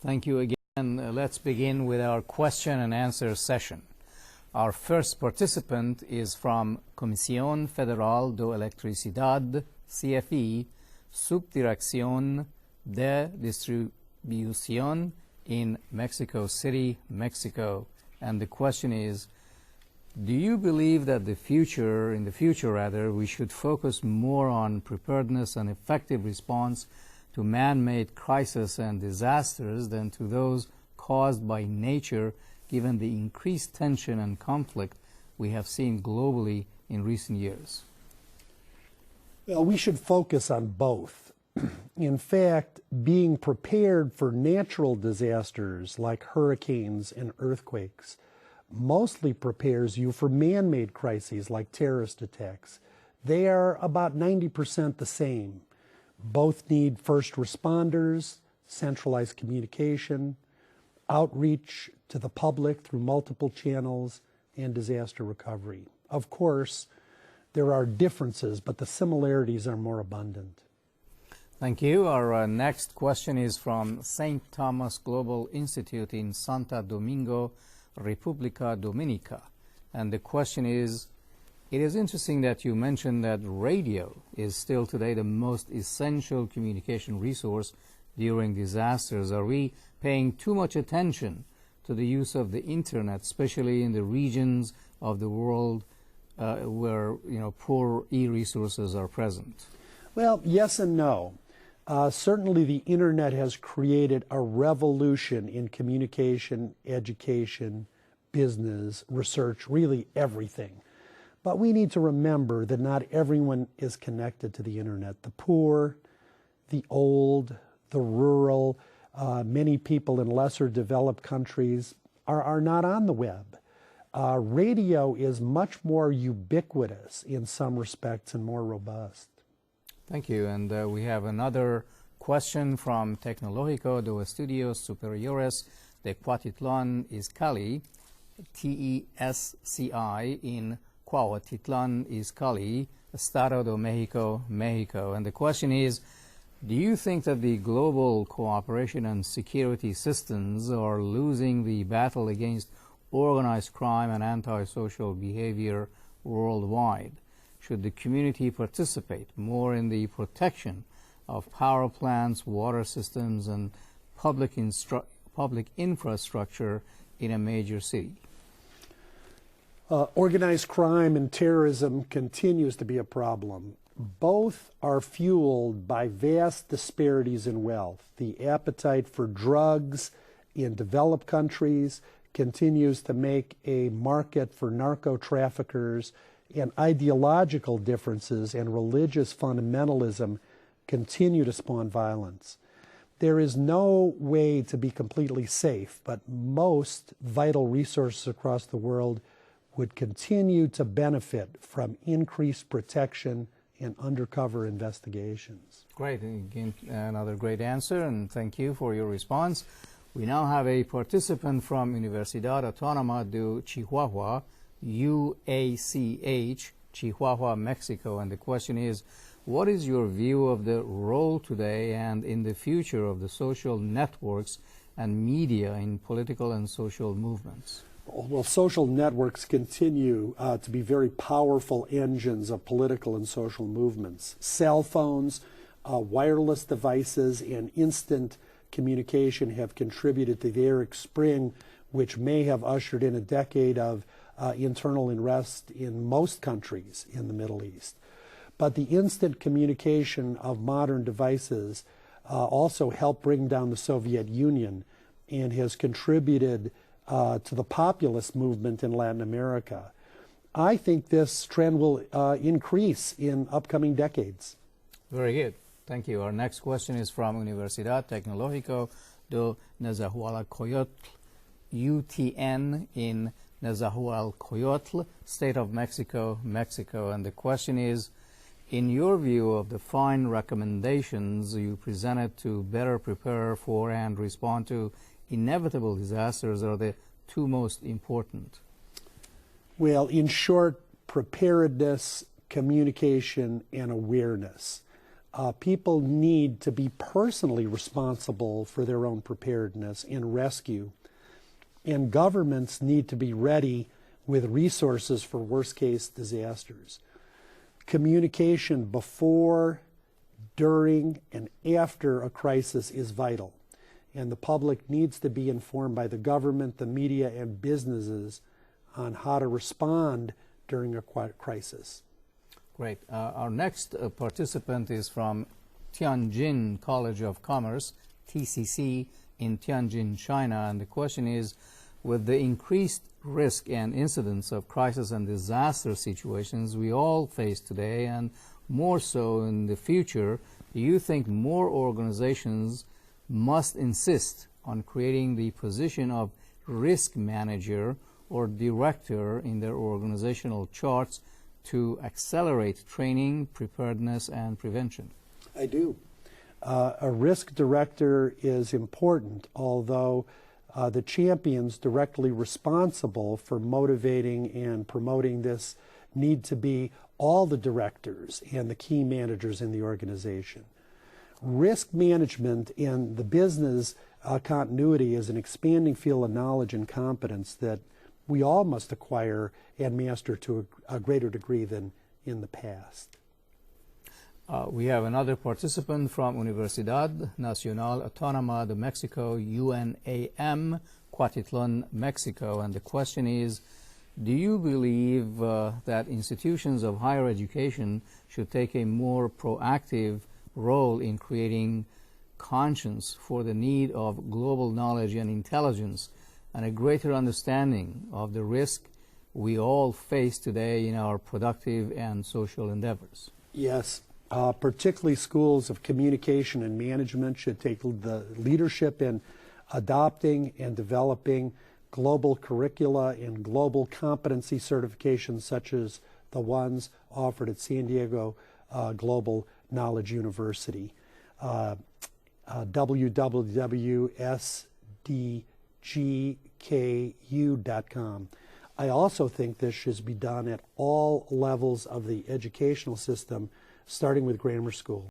Thank you again. Let's begin with our question and answer session. Our first participant is from Comisión Federal de Electricidad, CFE, Subdirección de Distribución in Mexico City, Mexico. And the question is, do you believe that in the future, we should focus more on preparedness and effective response to man-made crises and disasters than to those caused by nature, given the increased tension and conflict we have seen globally in recent years? Well, we should focus on both. In fact, being prepared for natural disasters like hurricanes and earthquakes mostly prepares you for man-made crises like terrorist attacks. They are about 90% the same. Both need first responders, centralized communication, outreach to the public through multiple channels, and disaster recovery. Of course, there are differences, but the similarities are more abundant. Thank you. Our next question is from St. Thomas Global Institute in Santo Domingo, República Dominica. And the question is, it is interesting that you mentioned that radio is still today the most essential communication resource during disasters. Are we paying too much attention to the use of the internet, especially in the regions of the world where poor e-resources are present? Well, yes and no. Certainly the internet has created a revolution in communication, education, business, research, really everything. But we need to remember that not everyone is connected to the internet. The poor, the old, the rural, many people in lesser developed countries are not on the web. Radio is much more ubiquitous in some respects and more robust. Thank you. And we have another question from Tecnológico de Estudios Superiores de Cuautitlán Izcalli, TESCI, in Cuautitlán Izcalli, Estado de Mexico, Mexico. And the question is, do you think that the global cooperation and security systems are losing the battle against organized crime and antisocial behavior worldwide? Should the community participate more in the protection of power plants, water systems, and public infrastructure in a major city? Organized crime and terrorism continues to be a problem. Both are fueled by vast disparities in wealth. The appetite for drugs in developed countries continues to make a market for narco-traffickers, and ideological differences and religious fundamentalism continue to spawn violence. There is no way to be completely safe, but most vital resources across the world would continue to benefit from increased protection and undercover investigations. Great. Again, another great answer, and thank you for your response. We now have a participant from Universidad Autónoma de Chihuahua, UACH, Chihuahua, Mexico. And the question is, what is your view of the role today and in the future of the social networks and media in political and social movements? Well, social networks continue to be very powerful engines of political and social movements. Cell phones, wireless devices, and instant communication have contributed to the Arab Spring, which may have ushered in a decade of internal unrest in most countries in the Middle East. But the instant communication of modern devices also helped bring down the Soviet Union and has contributed to the populist movement in Latin America. I think this trend will increase in upcoming decades. Very good. Thank you. Our next question is from Universidad Tecnológico de Nezahualcóyotl, UTN, in Nezahualcóyotl, State of Mexico, Mexico. And the question is, in your view of the fine recommendations you presented to better prepare for and respond to inevitable disasters, are the two most important? Well, in short, preparedness, communication, and awareness. People need to be personally responsible for their own preparedness and rescue, and governments need to be ready with resources for worst-case disasters. Communication before, during, and after a crisis is vital, and the public needs to be informed by the government, the media, and businesses on how to respond during a crisis. Great. Our next participant is from Tianjin College of Commerce, TCC, in Tianjin, China. And the question is, with the increased risk and incidence of crisis and disaster situations we all face today, and more so in the future, do you think more organizations must insist on creating the position of risk manager or director in their organizational charts to accelerate training, preparedness, and prevention? I do. A risk director is important, although the champions directly responsible for motivating and promoting this need to be all the directors and the key managers in the organization. Risk management in the business continuity is an expanding field of knowledge and competence that we all must acquire and master to a greater degree than in the past. We have another participant from Universidad, Nacional, Autónoma de Mexico, UNAM, Cuautitlán, Mexico. And the question is, do you believe that institutions of higher education should take a more proactive role in creating conscience for the need of global knowledge and intelligence and a greater understanding of the risk we all face today in our productive and social endeavors? Yes. Particularly schools of communication and management should take the leadership in adopting and developing global curricula and global competency certifications such as the ones offered at San Diego Global Knowledge University. www.sdgku.com. I also think this should be done at all levels of the educational system, starting with grammar school.